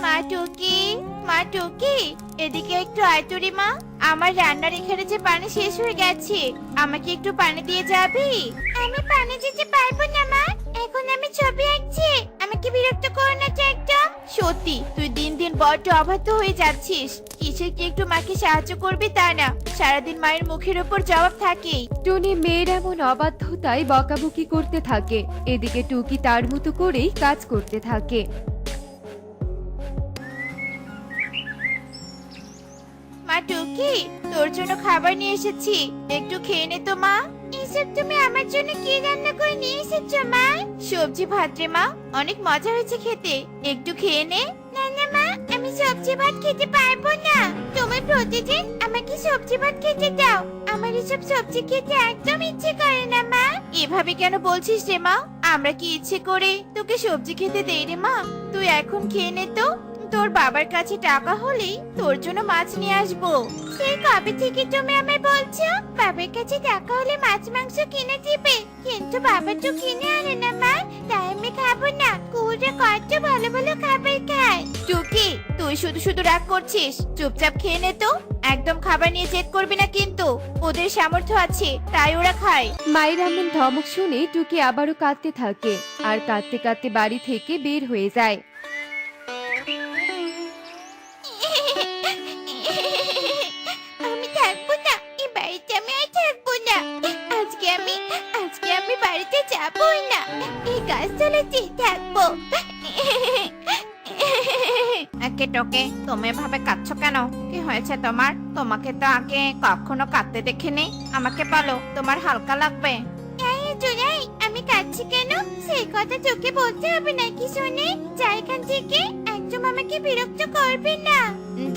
মা টুকি, মা টুকি, এদিকে একটু আয় তো রে মা। আমার রান্নার এখানে যে পানি শেষ হয়ে গেছে, আমাকে একটু পানি দিয়ে যাবি? আমি পানি দিতে পারবো না মা, এখন আমি ছবি আঁকছি। আমাকে বিরক্ত করো না তো একদম। সত্যি তুই দিন দিন বড্ড অবাধ্য হয়ে যাচ্ছিস। কিসের কি একটু মাকে সাহায্য করবি তা না, সারাদিন মায়ের মুখের উপর জবাব থাকেই। টুনি মেয়ের এমন অবাধ্যতায় বকাবকি করতে থাকে। এদিকে টুকি তার মতো করেই কাজ করতে থাকে। মা টুকি, তোর জন্য খাবার নিয়ে এসেছি, একটু খেয়ে নে তো মা। এসব তুমি আমার জন্য কি রান্না করে নিয়ে এসেছো মা? সবজি ভাত রে মা, অনেক মজা হয়েছে খেতে, একটু খেয়ে নে। না না মা, আমি সবজি ভাত খেতে পারবো না। তুমি প্রতিদিন আমাকে সবজি ভাত খেতে দাও, আমার এসব সবজি খেতে একদম ইচ্ছে করে না মা। এভাবে কেন বলছিস রে মা? আমরা কি ইচ্ছে করে তোকে সবজি খেতে দেই রে মা? তুই এখন খেয়ে নে তো, তোর বাবার কাছে টাকা হলেই তোর জন্য মাছ নিয়ে আসবো। সেই কবে থেকে তুমি আমায় বলছো বাবার কাছে টাকা হলে মাছ মাংস কিনে দিবে, কিন্তু বাবা তো কিনে আনে না মা, তাই আমি খাবো না। কুকুররা কত ভালো ভালো খাবার খায়। টুকি, তুই শুধু শুধু রাগ করছিস, চুপচাপ খেয়ে নে তো। একদম খাবার নিয়ে জেদ করবি না কিন্তু, ওদের সামর্থ্য আছে তাই ওরা খায়। মায়ের এমন ধমক শুনে টুকি আবারও কাঁদতে থাকে আর কাঁদতে কাঁদতে বাড়ি থেকে বের হয়ে যায়। আমি থাকবো না, এই বাড়িতে আমি আর থাকবো না। আজকে আমি বাড়িতে যাবই না, এই গাছতলাতেই থাকবো। একে টোকে, তুমি এভাবে কাঁদছো কেন? কি হয়েছে তোমার? তোমাকে তো আগে কখনো কাঁদতে দেখিনি। আমাকে বলো, তোমার হালকা লাগবে। জোনাই, আমি কাঁদছি কেন সেই কথা তোকে বলতে হবে নাকি শুনে? যা এখান থেকে, একদম আমাকে বিরক্ত করবি না।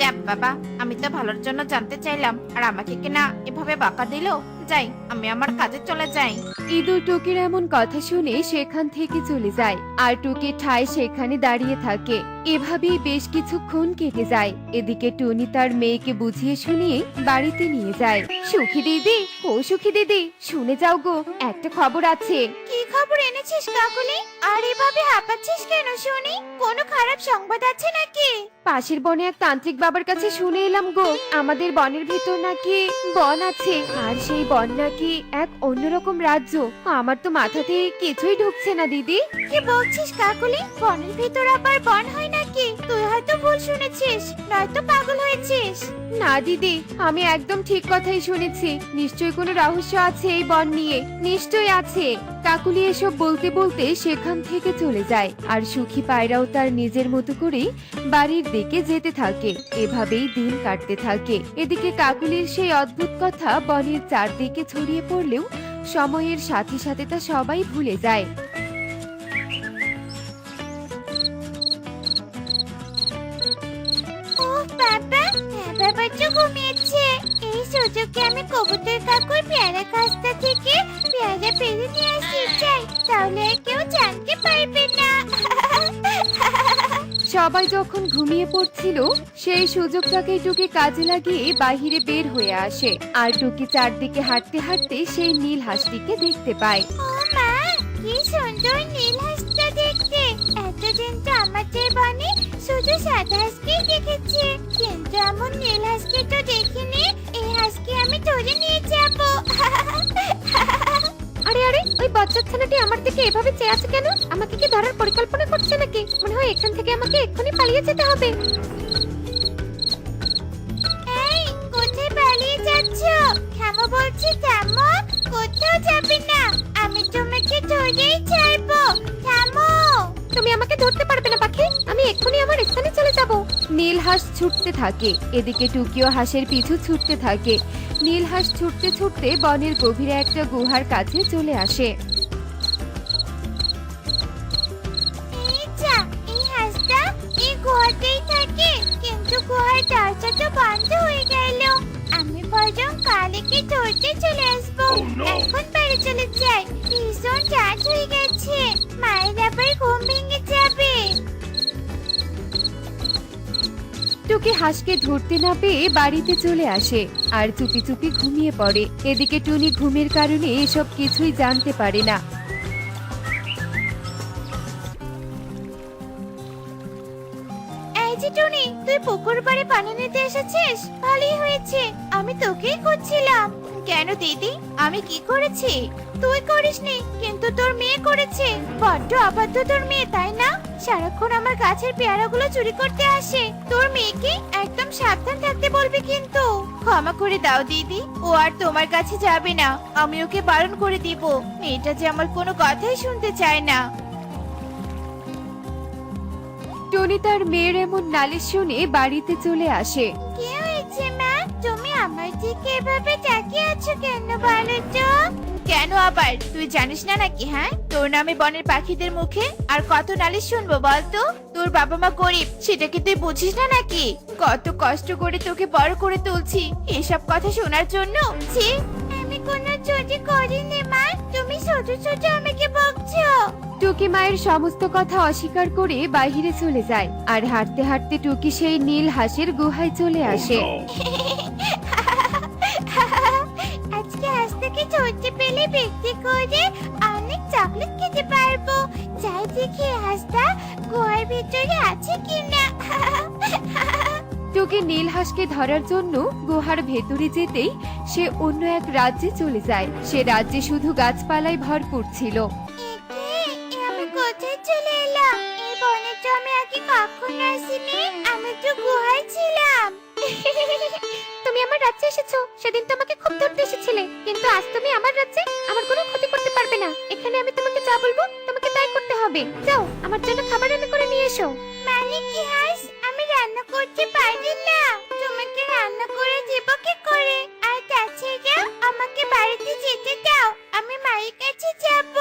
যা বাবা, আমি তো ভালোর জন্য জানতে চাইলাম, আর আমাকে কিনা এভাবে বকা দিলো। যাই, আমি আমার কাজে চলে যাই। ইঁদুর টুকির এমন কথা শুনে সেখান থেকে চলে যায় আর টুকি ঠায় সেখানে দাঁড়িয়ে থাকে। এভাবেই বেশ কিছুক্ষণ কেটে যায়। এদিকে টুনি তার মেয়েকে বুঝিয়ে শুনিয়ে বাড়িতে নিয়ে যায়। সুখী দিদি, ও সুখী দিদি, শুনে যাও গো, একটা খবর আছে। কি খবর এনেছিস কাকুলি? আর এভাবে হাঁপাচ্ছিস কেন শুনি? কোনো খারাপ সংবাদ আছে নাকি? পাশের বনে এক তান্ত্রিক বাবার কাছে শুনে এলাম গো, আমাদের বনের ভিতর নাকি বন আছে, আর সেই বন নাকি এক অন্যরকম রাজ্য। আমার তো মাথাতে কিছুই ঢুকছে না দিদি। কি বলছিস কাকুলি? বনের ভিতর আবার বন হয় নাকি? তুই হয়তো ভুল শুনেছিস, নয়তো পাগল হয়েছিস। না দিদি, আমি একদম ঠিক কথাই শুনেছি। নিশ্চয়ই কোনো রহস্য আছে এই বন নিয়ে, নিশ্চয়ই আছে। কাকুলি এসব বলতে বলতে সেখান থেকে চলে যায় আর সুখী পায়রাও তার নিজের মতো করেই বাড়ির দিকে যেতে থাকে। এভাবেই দিন কাটতে থাকে। এদিকে কাকুলির সেই অদ্ভুত কথা বনের চারদিকে ছড়িয়ে পড়লেও সময়ের সাথে সাথে তা সবাই ভুলে যায়। বাবা তো ঘুমিয়েছে, এই সুযোগে আমি কবুতর কাকুর পেয়ারা গাছটা থেকে পেয়ারা পেরে নিয়ে আসি চাই, তাহলে আর কেউ জানতে পারবে না। সবাই যখন ঘুমিয়ে পড়ছিল সেই সুযোগটাকে টুকি কাজে লাগিয়ে বাহিরে বের হয়ে আসে আর টুকি চারদিকে হাঁটতে হাঁটতে সেই নীল হাঁসটিকে দেখতে পায়। ও মা, কি সুন্দর নীল হাঁসটা দেখতে। এতদিন তো আমাদের বনে শুধু সাদা হাঁসকেই দেখেছি, কিন্তু এমন নীল হাঁসকে তো দেখিনি। এই হাঁসকে আমি ধরে নিয়ে যাব। আরে আরে, ওই বজ্জাত ছানাটি আমার দিকে এভাবে চেয়ে আছে কেন? আমাকে কি ধরার পরিকল্পনা করছে নাকি? মনে হয় এখান থেকে আমাকে এক্ষুনি পালিয়ে যেতে হবে। এই, কোথায় পালিয়ে যাচ্ছ? থামো বলছি, থামো, কোথাও যাবে না, আমি তোমাকে ধরেই ছাড়বো। থামো। তুমি আমাকে ধরতে পারবে না পাখি, আমি এক্ষুনি আমার স্থানে চলে যাব। নীল হাঁস ছুটতে থাকে, এদিকে টুকিও হাঁসের পিছু ছুটতে থাকে। নীল হাঁস ছুটতে ছুটতে বনের গভীরে একটা গুহার কাছে চলে আসে। এই যা, এই হাঁসটা এই গুহাতেই থাকে, কিন্তু গুহার দরজা তো বন্ধ হয়ে গেল। আমি বরং কালকে ধরতে চলে আসবো। এখন বাড়ি চলে যাই, ভীষণ রাত হয়ে গেছে, মায়ের আবার ঘুম ভেঙে যাবে। টুকি হাঁসকে ধরতে না পেয়ে বাড়িতে চলে আসে আর চুপি চুপি ঘুমিয়ে পড়ে। এদিকে টুনি ঘুমের কারণে এসব কিছুই জানতে পারে না। এই যে টুনি, তুই পুকুর পাড়ে পানি নিতে এসেছিস? ভালোই হয়েছে, আমি তোকেই খুঁজছিলাম। কেন দিদি, আমি কি করেছি? তুই করিসনি, কিন্তু তোর মেয়ে করেছে। বড্ড অবাধ্য তোর মেয়ে, তাই না? সারাক্ষণ আমার গাছের পেয়ারাগুলো চুরি করতে আসে। তোর মেয়েকে একদম সাবধান থাকতে বলবি কিন্তু। ক্ষমা করে দাও দিদি, ও আর তোমার কাছে যাবে না। আমি ওকে বারণ করে দিব। মেয়েটা যে আমার কোনো কথাই শুনতে চায় না। টনি তার মেয়ের এমন নালিশ শুনে বাড়িতে চলে আসে। কি হয়েছে মা? তুমি আমার দিকে এভাবে তাকিয়ে আছো কেন বলো তো? কেন আবার, তুই জানিস না নাকি? হ্যাঁ, তোর নামে বনের পাখিদের মুখে আর কত নালিশ শুনবো বলতো? তোর বাবা মা গরিব, সেটা কি তুই বুঝিস না নাকি? কত কষ্ট করে তোকে বড় করে তুলছি, এসব কথা শোনার জন্য? ছি, আমি কোনো চুরি করিনি মা, তুমি ছোট ছোট আমাকে বকছো। টুকি মায়ের সমস্ত কথা অস্বীকার করে বাইরে চলে যায় আর হাঁটতে হাঁটতে টুকি সেই নীল হাঁসের গুহায় চলে আসে। আজকে আজ থেকে চলতে পেলে বিক্রি করে অনেক চকলেট খেতে পারবো। যাই দেখি হাঁসটা গুহার ভিতরে আছে কিনা। টুকি নীল হাঁসকে ধরার জন্য গুহার ভেতরে যেতেই সে অন্য এক রাজ্যে চলে যায়। সে রাজ্যে শুধু গাছপালায় ভরপুর ছিল। আমি কোথায় চলে এলাম? এই বনে তো আমি আগে কখনো আসিনি, আমি তো গুহায় ছিলাম। তুমি আমার রাজ্যে এসেছো, সেদিন তোমাকে খুব ধরতে এসেছিলে, কিন্তু আজ তুমি আমার রাজ্যে আমার কোনো ক্ষতি করতে পারবে না। এখানে আমি তোমাকে যা বলবো তোমাকে তাই করতে হবে। যাও, আমার জন্য খাবার রান্না করে নিয়ে এসো। মানে কি হাঁস, আমি রান্না করতে পারি না? তোমাকে রান্না করে দেব কি করে? আর তাছাড়া আমাকে বাড়িতে যেতে দাও, আমি মায়ের কাছে যাব।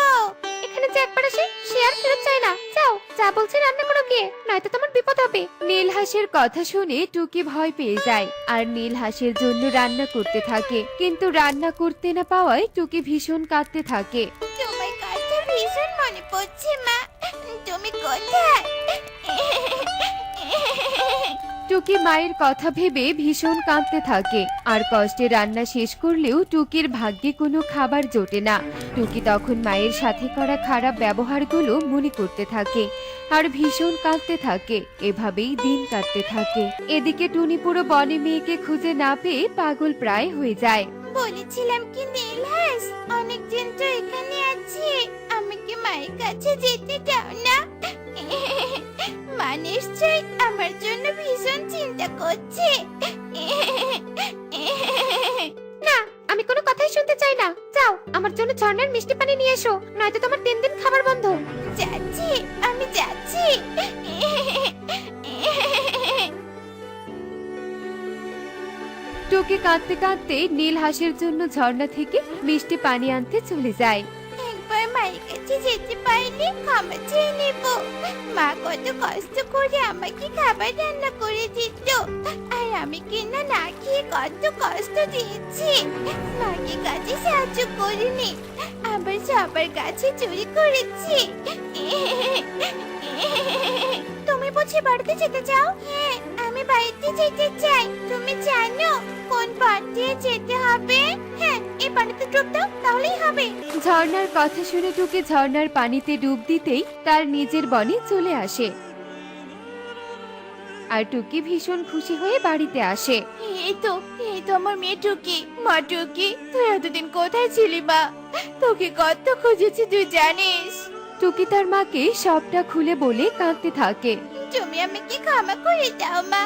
এখানে যে একবার আসে সে আর ফেরত চায় না। যাও, যা বলছে রান্না করো গিয়ে, নয়তো তোমার বিপদ হবে। নীল হাঁসের কথা শুনে টুকি ভয় পেয়ে যায় আর নীল হাঁসের জন্য রান্না করতে থাকে, কিন্তু রান্না করতে না পাওয়ায় টুকি ভীষণ কাঁদতে থাকে। তোমার কথা ভীষণ মনে পড়ছে মা, তুমি কোথায়? টুকি মায়ের কথা ভেবে ভীষণ কাঁদতে থাকে আর কষ্টে রান্না শেষ করলেও টুকির ভাগ্যে কোনো খাবার জোটে না। টুকি তখন মায়ের সাথে করা খারাপ ব্যবহারগুলো মনে করতে থাকে আর ভীষণ কাঁদতে থাকে। এভাবেই দিন কাটতে থাকে। এদিকে টুনি পুরো বনে মেয়েকে খুঁজে না পেয়ে পাগল প্রায় হয়ে যায়। বলেছিলাম কি নীল হাঁস, অনেকদিন তো এখানে আছি, আমাকে মায়ের কাছে যেতে দাও না। মা নিশ্চয়ই আমার জন্য ভীষণ চিন্তা করছে। না, আমি কোনো কথাই শুনতে চাই না। যাও, আমার জন্য ঝর্ণার মিষ্টি পানি নিয়ে এসো, নয়তো তোমার 3 দিন খাবার বন্ধ। যাচ্ছি, আমি যাচ্ছি। টুকি কাঁদতে কাঁদতে নীল হাঁসের জন্য ঝর্ণা থেকে মিষ্টি পানি আনতে চলে যায়। একবার মায়ের কাছে যেতে পারলে ক্ষমা চেয়ে নেব। মা কত কষ্ট করে আমাকে খাবার রান্না করে দিত, আর আমি কিনা না খেয়ে কত কষ্ট দিয়েছি। মাকে কাজে সাহায্য করিনি, আবার সবার কাছে চুরি করেছি। তুমি বুঝি বাড়িতে যেতে চাও? হ্যাঁ, আমি বাড়িতে যেতে চাই। তুমি জানো কোন পথ দিয়ে যেতে হবে? হ্যাঁ, এই পানিতে ডুব দাও, তাহলেই হবে। ঝর্ণার কথা শুনে টুকি ঝর্ণার পানিতে ডুব দিতেই তার নিজের বনে চলে আসে আর টুকি ভীষণ খুশি হয়ে বাড়িতে আসে। এই তো আমার মেয়ে টুকি। মা টুকি, তুই এতদিন কোথায় ছিলি মা? তোকে কত খুঁজেছি তুই জানিস। টুকি তার মাকে সবটা খুলে বলে কাঁদতে থাকে। তুমি আমাকে ক্ষমা করে দাও মা।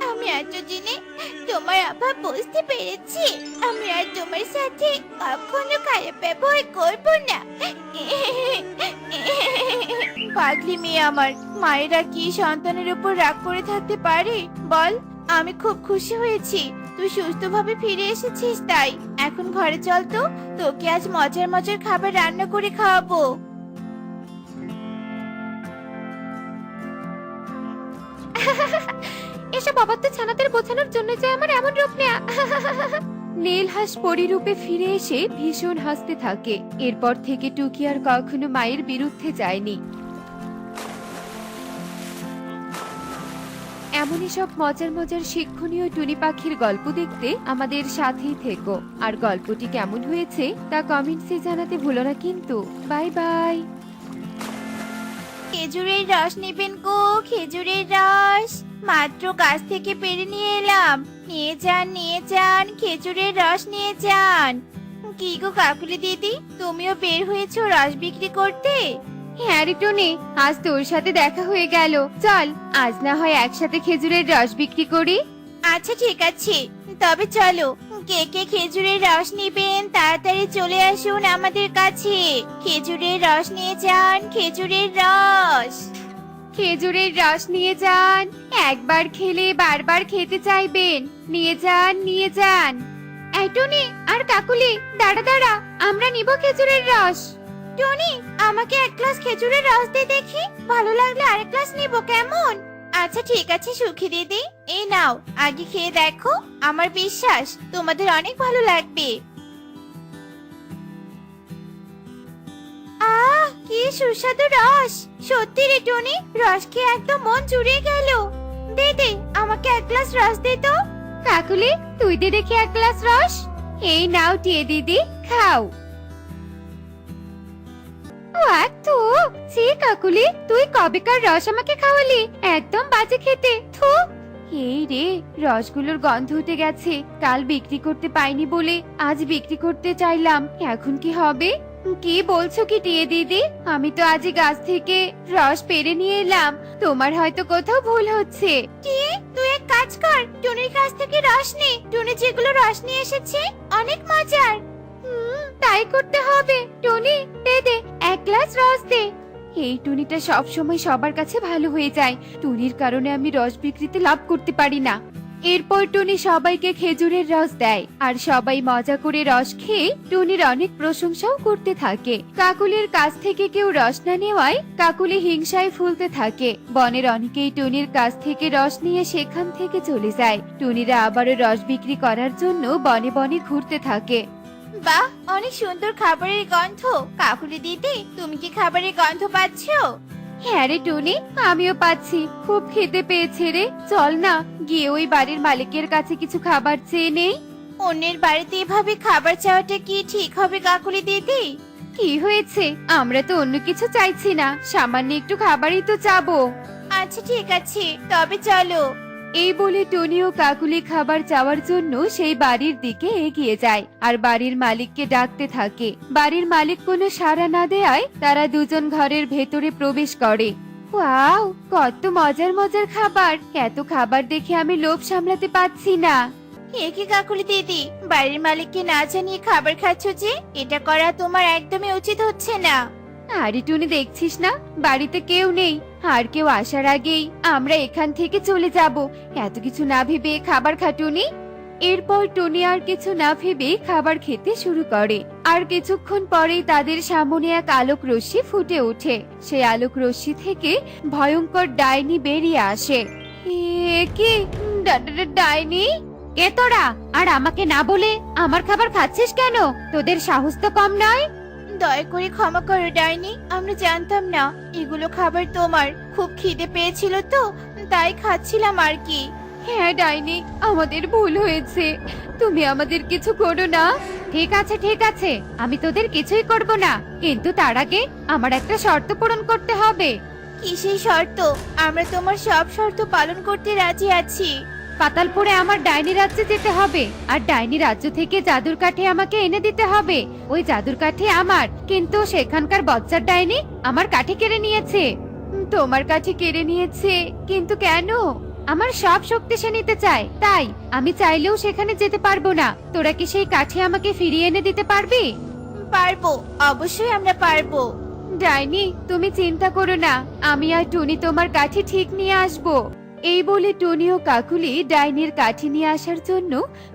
আমি এতদিনে তোমার অভাব বুঝতে পেরেছি। আমি আর তোমার সাথে কখনো খারাপ ব্যবহার করব না। পাগলি মেয়ে আমার, মায়েরা কি সন্তানের উপর রাগ করে থাকতে পারে বল? আমি খুব খুশি হয়েছি তুই সুস্থভাবে ফিরে এসেছিস। তাই এখন ঘরে চল তো, তোকে আজ মজার মজার খাবার রান্না করে খাওয়াবো। এসব অবাধ্য ছানাদের বোঝানোর জন্য যে আমার এমন রূপ নেয়া। নীল হাঁস পরিরূপে ফিরে এসে ভীষণ হাসতে থাকে। এরপর থেকে টুকি আর কখনো মায়ের বিরুদ্ধে যায়নি। এমনই সব মজার মজার শিক্ষণীয় টুনি পাখির গল্প দেখতে আমাদের সাথেই থেকো। আর গল্পটি কেমন হয়েছে তা কমেন্টসে জানাতে ভুলো না কিন্তু। Bye bye. খেজুরের রস নেবেন গো, খেজুরের রস। মাত্র গাছ থেকে পেরে নিয়ে এলাম। নিয়ে যান খেজুরের রস নিয়ে যান। কি গো কাকুলি দিদি, তুমিও বের হয়েছো রস বিক্রি করতে? হ্যাঁ রে টুনি, আজ তোর সাথে দেখা হয়ে গেল। চল আজ না হয় একসাথে খেজুরের রস বিক্রি করি। আচ্ছা ঠিক আছে, তবে চলো। কে কে খেজুরের রস নেবেন তাড়াতাড়ি চলে আসুন আমাদের কাছে। খেজুরের রস নিয়ে যান, খেজুরের রস। খেজুরের রস নিয়ে যান, একবার খেলে বারবার খেতে চাইবেন। নিয়ে যান, নিয়ে যান। এই টুনি আর কাকুলি, দাঁড়া দাঁড়া, আমরা নিব খেজুরের রস। টনি, আমাকে এক গ্লাস খেজুরের রস দে দেখি, ভালো লাগলে আরেক গ্লাস নিব, কেমন? আচ্ছা ঠিক আছে সুখী দিদি, এই নাও, আগে খেয়ে দেখো। আমার বিশ্বাস তোমাদের অনেক ভালো লাগবে। কি সুস্বাদু রস! সত্যি রে টনি, রস খেয়ে একদম মন জুড়িয়ে গেল। দে দে, আমাকে এক গ্লাস রস দে তো। কাকুলি, তুই দে দেখি এক গ্লাস রস। এই নাও টিয়ে দিদি, খাও। তো সে কাকুলি, তুই কবেকার রস আমাকে খাওয়ালি, একদম বাজে খেতে। থু। এই রে, রসগুলোর গন্ধ উঠে গেছে। কাল বিক্রি করতে পাইনি বলে আজ বিক্রি করতে চাইলাম, এখন কি হবে? কি বলছো কি টিয়ে দিদি? আমি তো আজই গাছ থেকে রস পেরে নিয়ে এলাম। তোমার হয়তো কোথাও ভুল হচ্ছে। টিয়ে, তুই এক কাজ কর, টুনির কাছ থেকে রস নে। টুনি যেগুলো রস নিয়ে এসেছে অনেক মজার। তাই করতে হবে। টুনি, দে দে, এক গ্লাস রস দে। এই টুনিটা সব সময় সবার কাছে ভালো হয়ে যায়। টুনির কারণে আমি রস বিক্রিতে লাভ করতে পারি না। এরপর টুনি সবাইকে খেজুরের রস দেয়, আর সবাই মজা করে রস খেয়ে টুনির অনেক প্রশংসাও করতে থাকে। কাকুলির কাছ থেকে কেউ রস না নেওয়ায় কাকুলি হিংসায় ফুলতে থাকে। বনের অনেকেই টুনির কাছ থেকে রস নিয়ে সেখান থেকে চলে যায়। টুনিরা আবারও রস বিক্রি করার জন্য বনে বনে ঘুরতে থাকে। বাহ, অনেক সুন্দর খাবারের গন্ধ। কাকুলি দিদি, তুমি কি খাবারের গন্ধ পাচ্ছো? হ্যাঁ রে টুনি, আমিও পাচ্ছি। খুব খেতে পেয়েছে রে। চল না, গিয়ে ওই বাড়ির মালিকের কাছে কিছু খাবার চেয়ে নেই। অন্যের বাড়িতে এভাবে খাবার চাওয়াটা কি ঠিক হবে কাকুলি দিদি? কি হয়েছে? আমরা তো অন্য কিছু চাইছি না, সামান্য একটু খাবারই তো চাবো। আচ্ছা ঠিক আছে, তবে চলো। এই বলে টনি ও কাকুলি খাবার চাওয়ার জন্য সেই বাড়ির দিকে এগিয়ে যায়, আর বাড়ির মালিককে ডাকতে থাকে। বাড়ির মালিক কোনো সাড়া না দেয়ায় তারা দুজন ঘরের ভেতরে প্রবেশ করে। ওয়াও, কত মজার মজার খাবার! এত খাবার দেখে আমি লোভ সামলাতে পারছি না। এ কি কাকুলি দিদি, বাড়ির মালিককে না জানিয়ে খাবার খাচ্ছ যে? এটা করা তোমার একদমই উচিত হচ্ছে না। আরে টুনি, দেখছিস না বাড়িতে কেউ নেই, আর কেউ আসার আগেই আমরা এখান থেকে চলে যাব। এত কিছু না ভেবে খাবার খাটুনি। এরপর টুনি আর কিছু না ভেবে খাবার খেতে শুরু করে। আর কিছুক্ষণ পরেই তাদের সামনে এক আলোক রশ্মি ফুটে ওঠে। সেই আলোক রশ্মি থেকে ভয়ঙ্কর ডাইনি বেরিয়ে আসে। এ কি ডাইনি? কে তোরা? আর আমাকে না বলে আমার খাবার খাচ্ছিস কেন? তোদের সাহস তো কম নয়। দয়া করে ক্ষমা করো ডাইনি, আমরা জানতাম না এগুলো খাবার তোমার। খুব খিদে পেয়েছিল তো, তাই খাচ্ছিলাম আর কি। হ্যাঁ ডাইনি, আমাদের ভুল হয়েছে। তুমি আমাদের কিছু করো না। ঠিক আছে ঠিক আছে, আমি তোদের কিছুই করব না, কিন্তু তার আগে আমার একটা শর্ত পূরণ করতে হবে। কি সেই শর্ত? আমরা তোমার সব শর্ত পালন করতে রাজি আছি। পাতালপুরে আমার ডাইনি রাজ্যে যেতে হবে, আর ডাইনি রাজ্য থেকে জাদুর কাঠি আমাকে এনে দিতে হবে। ওই জাদুর কাঠি আমার, কিন্তু সেখানকার বজ্জার ডাইনি আমার কাঠি কেড়ে নিয়েছে। তোমার কাঠি কেড়ে নিয়েছে? কিন্তু কেন? আমার সব শক্তি সে নিতে চায়, তাই আমি চাইলেও সেখানে যেতে পারবো না। তোরা কি সেই কাঠি আমাকে ফিরিয়ে এনে দিতে পারবি? পারবো, অবশ্যই আমরা পারবো। ডাইনি, তুমি চিন্তা করো না, আমি আর টুনি তোমার কাঠি ঠিক নিয়ে আসবো। এই বলে টনি ও কাকুলি ডাইনির কাঠি নিয়ে আসার জন্য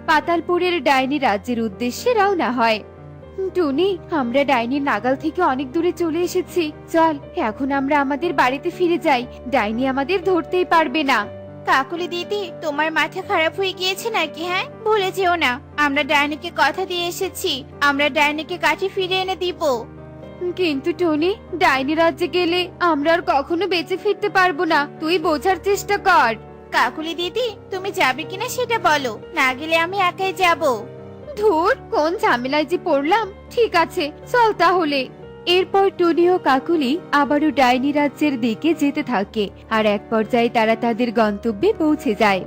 পাতালপুরের ডাইনি রাজ্যের উদ্দেশ্যে রওনা হয়। টুনি, আমরা ডাইনির নাগাল থেকে অনেক দূরে চলে এসেছি। চল এখন আমরা আমাদের বাড়িতে ফিরে যাই, ডাইনি আমাদের ধরতেই পারবে না। কাকুলি দিদি, তোমার মাথা খারাপ হয়ে গিয়েছে নাকি? হ্যাঁ, ভুলে যেও না, আমরা ডাইনিকে কথা দিয়ে এসেছি, আমরা ডাইনিকে কাঠি ফিরে এনে দিব। কিন্তু টনি, ডাইনি রাজ্যে গেলে আমরা আর কখনো বেঁচে ফিরতে পারবো না, তুই বোঝার চেষ্টা কর। কাকুলি দিদি, তুমি যাবে কিনা সেটা বলো, না গেলে আমি একাই যাব। ধুর, কোন ঝামেলায় যে পড়লাম। ঠিক আছে, চল তাহলে। এরপর টুনি ও কাকুলি আবারও ডাইনি রাজ্যের দিকে যেতে থাকে আর এক পর্যায়ে তারা তাদের গন্তব্যে পৌঁছে যায়।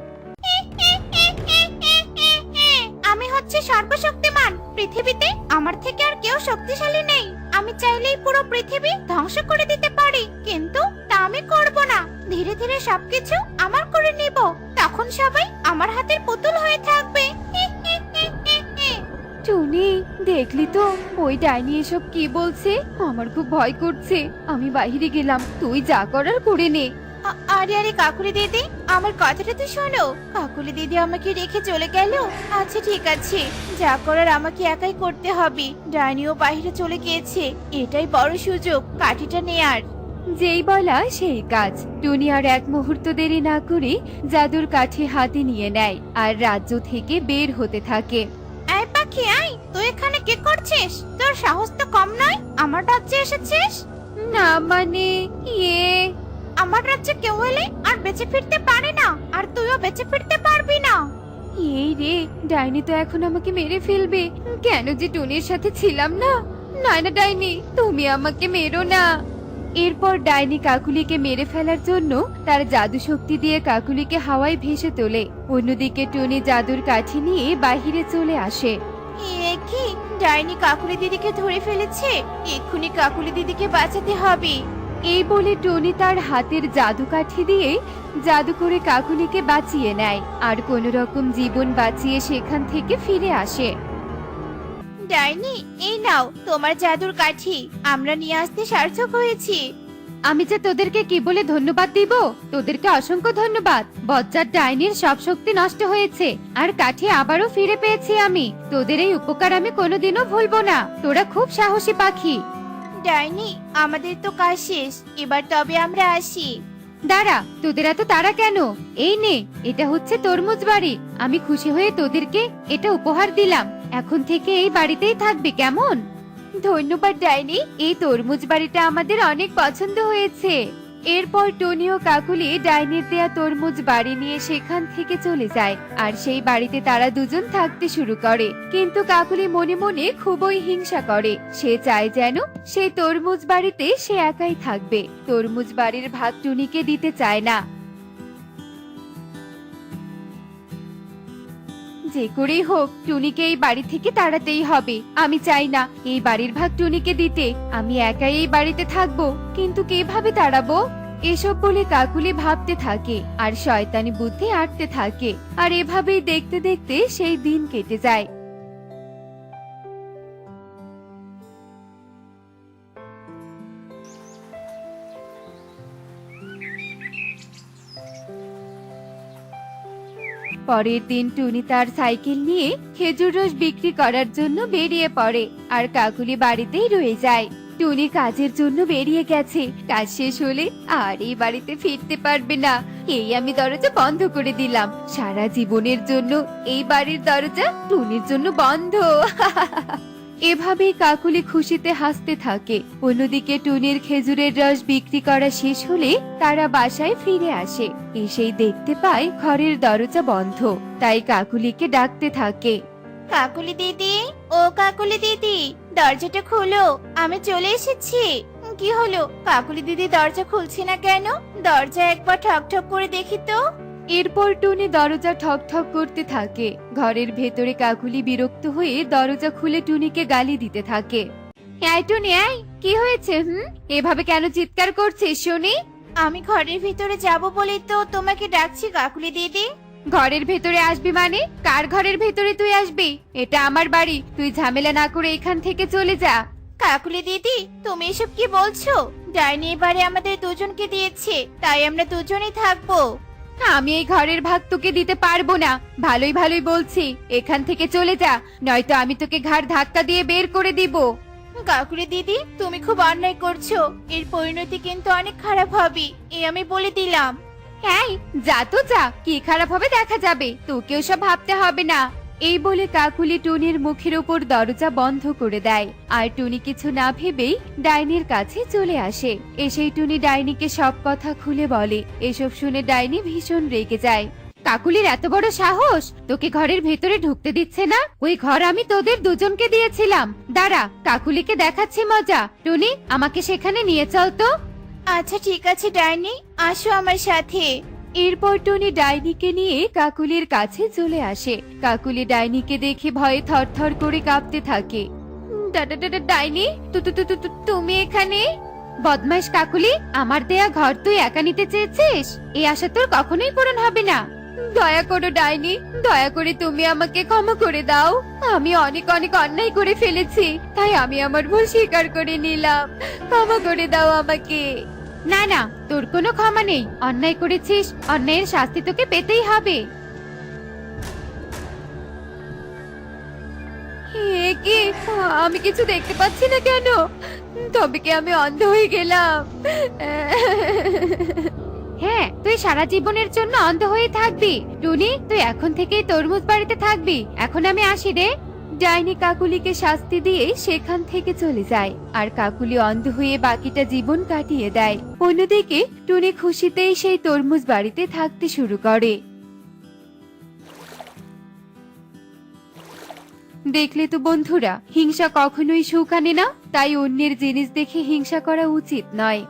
আমি হচ্ছে সর্বশক্তিমান। পৃথিবীতে আমার থেকে আর কেউ শক্তিশালী নেই। আমি চাইলেই পুরো পৃথিবী ধ্বংস করে দিতে পারি, কিন্তু তা আমি করব না। ধীরে ধীরে সবকিছু আমার করে নিব, তখন সবাই আমার হাতের পুতুল হয়ে থাকবে। টুনি, দেখলি তো ওই ডাইনি এসব কি বলছে? আমার খুব ভয় করছে। আমি বাইরে গেলাম, তুই যা করার করে নে। আরে আরে কাকুলি দিদি, আমার কথাটা তো শোনো। কাকুলি দিদি আমাকে রেখে চলে গেল। আচ্ছা ঠিক আছে, যা করার আমাকে একাই করতে হবে। ডাইনিও বাইরে চলে গিয়েছে, এটাই বড় সুযোগ কাঠিটা নেয়ার। যেই বলা সেই কাজ। টুনি আর এক মুহূর্ত দেরি না করে জাদুর কাঠি হাতে নিয়ে নেয় আর রাজ্য থেকে বের হতে থাকে। এই পাখি, আয়, তুই এখানে কি করছিস? তোর সাহস তো কম নয়, আমার রাজ্যে এসেছিস। না মানে আমার রাজ্যে কেউ এলে আর বেঁচে ফিরতে পারে না, আর তুইও বেঁচে ফিরতে পারবি না। এই রে, ডাইনি তো এখন আমাকে মেরে ফেলবে। কেন যে টুনির সাথে ছিলাম না। না না ডাইনি, তুমি আমাকে মেরো না। এরপর ডাইনি কাকুলিকে মেরে ফেলার জন্য তার জাদু শক্তি দিয়ে কাকুলিকে হাওয়ায় ভেসে তোলে। অন্যদিকে টুনি জাদুর কাঠি নিয়ে বাহিরে চলে আসে। এ কি, ডাইনি কাকুলি দিদিকে ধরে ফেলেছে। এক্ষুনি কাকুলি দিদিকে বাঁচাতে হবে। এই বলে টনি তার হাতের জাদু কাঠি দিয়ে জাদু করে কাকুলিকে বাঁচিয়ে নেয় আর কোনো রকম জীবন বাঁচিয়ে সেখান থেকে ফিরে আসে। ডাইনি, এই নাও তোমার জাদুর কাঠি। আমরা নিয়ে আসতে সার্থক হয়েছি। আমি যে তোদেরকে কি বলে ধন্যবাদ দিব? তোদেরকে অসংখ্য ধন্যবাদ। বজ্জাত ডাইনির সব শক্তি নষ্ট হয়েছে আর কাঠি আবারও ফিরে পেয়েছি আমি। তোদের এই উপকার আমি কোনোদিনও ভুলবো না। তোরা খুব সাহসী পাখি। ডাইনি, আমাদের তো কাজ শেষ, এবার তবে আমরা আসি। দাঁড়া, তোদের এত তাড়া কেন? এই নে, এটা হচ্ছে তরমুজ বাড়ি। আমি খুশি হয়ে তোদেরকে এটা উপহার দিলাম। এখন থেকে এই বাড়িতেই থাকবে, কেমন? ধন্যবাদ ডাইনি, এই তরমুজ বাড়িটা আমাদের অনেক পছন্দ হয়েছে। এরপর টনি ও কাকুলি ডাইনির দেয়া তরমুজ বাড়ি নিয়ে সেখান থেকে চলে যায় আর সেই বাড়িতে তারা দুজন থাকতে শুরু করে। কিন্তু কাকুলি মনে মনে খুবই হিংসা করে। সে চায় যেন সেই তরমুজ বাড়িতে সে একাই থাকবে। তরমুজ বাড়ির ভাগ টুনিকে দিতে চায় না। যে করেই হোক টুনিকে এই বাড়ি থেকে তাড়াতেই হবে। আমি চাই না এই বাড়ির ভাগ টুনিকে দিতে। আমি একাই এই বাড়িতে থাকবো, কিন্তু কিভাবে তাড়াবো? এসব বলে কাকুলি ভাবতে থাকে আর শয়তানি বুদ্ধি আটতে থাকে। আর এভাবেই দেখতে দেখতে সেই দিন কেটে যায়। পরের দিন টুনি তার সাইকেল নিয়ে খেজুর রস বিক্রি করার জন্য বেরিয়ে পড়ে আর কাকুলি বাড়িতেই রয়ে যায়। টুনি কাজের জন্য বেরিয়ে গেছে, কাজ শেষ হলে আর এই বাড়িতে ফিরতে পারবে না। এই আমি দরজা বন্ধ করে দিলাম। সারা জীবনের জন্য এই বাড়ির দরজা টুনির জন্য বন্ধ। এভাবেই কাকুলি খুশিতে হাসতে থাকে। অন্যদিকে টুনির খেজুরের রস বিক্রি করা শেষ হলে তারা বাসায় ফিরে আসে। এসেই দেখতে পায় ঘরের দরজা বন্ধ। তাই কাকুলিকে ডাকতে থাকে। কাকুলি দিদি, ও কাকুলি দিদি, দরজাটা খোলো, আমি চলে এসেছি। কি হলো, কাকুলি দিদি দরজা খুলছে না কেন? দরজা একবার ঠক ঠক করে দেখি তো। এরপর টুনি দরজা ঠক ঠক করতে থাকে। ঘরের ভেতরে কাকুলি বিরক্ত হয়ে দরজা খুলে টুনিকে গালি দিতে থাকে। এই টুনি, এই কি হয়েছে? এভাবে কেন চিৎকার করছিস শুনি? আমি ঘরের ভিতরে যাব বলেই তো তোমাকে ডাকছি কাকুলি দিদি। ঘরের ভেতরে আসবি মানে? কার ঘরের ভেতরে তুই আসবি? এটা আমার বাড়ি, তুই ঝামেলা না করে এখান থেকে চলে যা। কাকুলি দিদি, তুমি এসব কি বলছো? ডাইনি এবারে আমাদের দুজনকে দিয়েছে, তাই আমরা দুজনেই থাকবো। আমি এই ঘরের ভাগ তোকে দিতে পারবো না। ভালোই ভালোই বলছি, এখান থেকে চলে যা, নয়তো আমি তোকে ঘাড় ধাক্কা দিয়ে বের করে দিব। কাকুলি দিদি, তুমি খুব অন্যায় করছো। এর পরিণতি কিন্তু অনেক খারাপ হবে, এই আমি বলে দিলাম। এই যা তো যা, কি খারাপ হবে দেখা যাবে, তোকেও সব ভাবতে হবে না। এই বলে কাকুলি টুনির মুখের উপর দরজা বন্ধ করে দেয় আর টুনি কিছু না ভেবেই ডাইনির কাছে চলে আসে। এসেই টুনি ডাইনিকে সব কথা খুলে বলে। এসব শুনে ডাইনি ভীষণ রেগে যায়। কাকুলির এত বড় সাহস, তোকে ঘরের ভেতরে ঢুকতে দিচ্ছে না? ওই ঘর আমি তোদের দুজনকে দিয়েছিলাম। দাঁড়া, কাকুলিকে দেখাচ্ছি মজা। টুনি, আমাকে সেখানে নিয়ে চল তো। আচ্ছা ঠিক আছে ডাইনি, আসো আমার সাথে। এরপর টুনি ডাইনিকে নিয়ে কাকুলির কাছে চলে আসে। কাকুলি ডাইনিকে দেখে ভয়ে থরথর করে কাঁপতে থাকে। ডাইনি, তুমি এখানে? বদমাইশ কাকুলি, আমার দেয়া ঘর তুই একা নিতে চেয়েছিস? এই আশা তোর কখনোই পূরণ হবে না। দয়া করো ডাইনি, দয়া করে তুমি আমাকে ক্ষমা করে দাও। আমি অনেক অনেক অন্যায় করে ফেলেছি, তাই আমি আমার ভুল স্বীকার করে নিলাম। ক্ষমা করে দাও আমাকে। না না, তোর কোনো ক্ষমা নেই। অন্যায় করেছিস, অন্যায়ের শাস্তি তোকে পেতেই হবে। এ কি, আমি কিছু দেখতে পাচ্ছি না কেন? তবে কি আমি অন্ধ হয়ে গেলাম? হ্যাঁ, তুই সারা জীবনের জন্য অন্ধ হয়ে থাকবি। টুনি, তুই এখন থেকেই তরমুজ বাড়িতে থাকবি। এখন আমি আসি রে। ডাইনি কাকুলিকে শাস্তি দিয়ে সেখান থেকে চলে যায়, আর কাকুলি অন্ধ হয়ে বাকিটা জীবন কাটিয়ে দেয়। অন্যদিকে টুনি খুশিতেই সেই তরমুজ বাড়িতে থাকতে শুরু করে। দেখলে তো বন্ধুরা, হিংসা কখনোই সুখ আনে না, তাই অন্যের জিনিস দেখে হিংসা করা উচিত নয়।